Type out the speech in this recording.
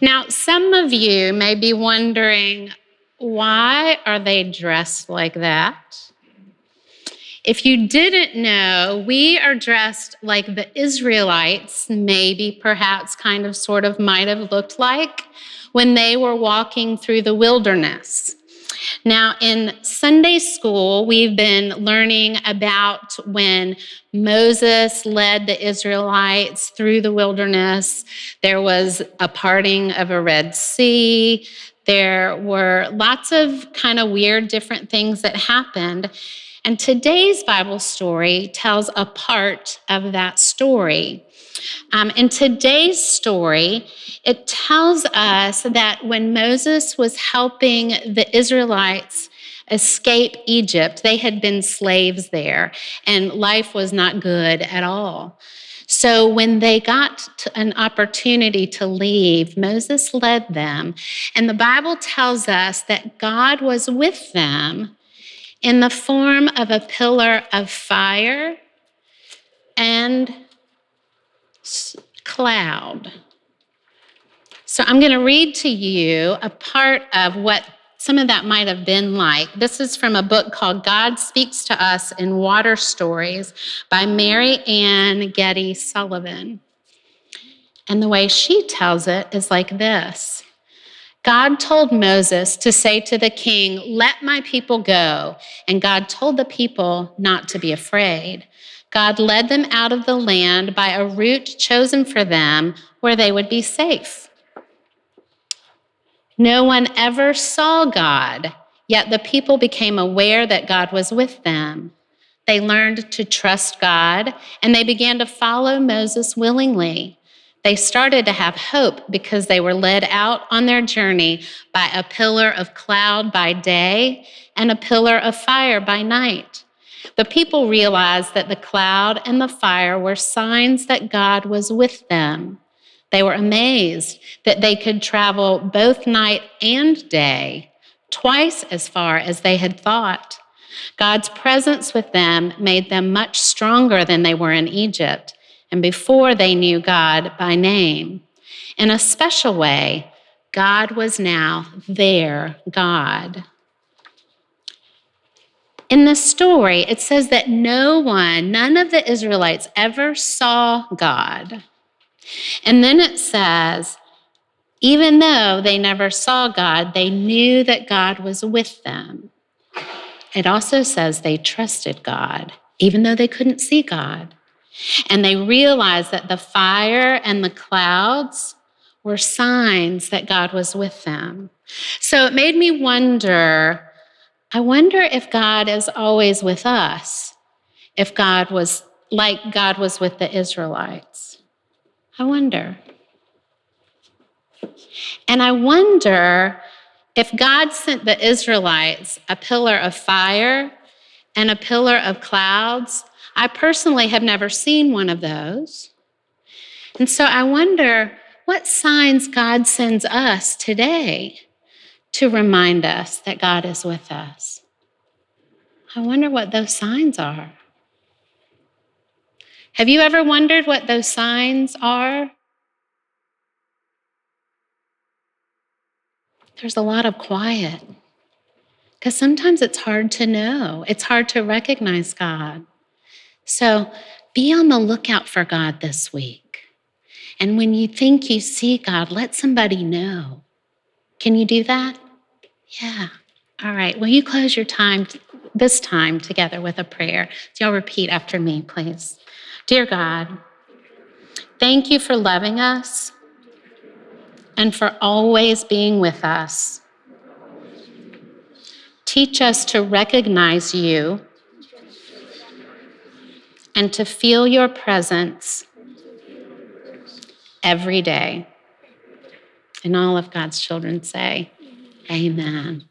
Now, some of you may be wondering, why are they dressed like that? If you didn't know, we are dressed like the Israelites, maybe, perhaps, kind of, sort of, might have looked like when they were walking through the wilderness. Now, in Sunday school, we've been learning about when Moses led the Israelites through the wilderness. There was a parting of a Red Sea. There were lots of kind of weird different things that happened. And today's Bible story tells a part of that story. In today's story, it tells us that when Moses was helping the Israelites escape Egypt, they had been slaves there, and life was not good at all. So when they got an opportunity to leave, Moses led them, and the Bible tells us that God was with them in the form of a pillar of fire and cloud. So I'm going to read to you a part of what some of that might have been like. This is from a book called God Speaks to Us in Water Stories by Mary Ann Getty Sullivan. And the way she tells it is like this. God told Moses to say to the king, "Let my people go." And God told the people not to be afraid. God led them out of the land by a route chosen for them where they would be safe. No one ever saw God, yet the people became aware that God was with them. They learned to trust God, and they began to follow Moses willingly. They started to have hope because they were led out on their journey by a pillar of cloud by day and a pillar of fire by night. The people realized that the cloud and the fire were signs that God was with them. They were amazed that they could travel both night and day, twice as far as they had thought. God's presence with them made them much stronger than they were in Egypt, and before they knew God by name. In a special way, God was now their God. In the story, it says that none of the Israelites ever saw God. And then it says, even though they never saw God, they knew that God was with them. It also says they trusted God, even though they couldn't see God. And they realized that the fire and the clouds were signs that God was with them. So it made me wonder, I wonder if God is always with us, if God was like God was with the Israelites. I wonder. And I wonder if God sent the Israelites a pillar of fire and a pillar of clouds. I personally have never seen one of those. And so I wonder what signs God sends us today to remind us that God is with us. I wonder what those signs are. Have you ever wondered what those signs are? There's a lot of quiet because sometimes it's hard to know. It's hard to recognize God. So be on the lookout for God this week. And when you think you see God, let somebody know. Can you do that? Yeah. All right. Will you close your this time together with a prayer? So y'all repeat after me, please. Dear God, thank you for loving us and for always being with us. Teach us to recognize you and to feel your presence every day. And all of God's children say, amen.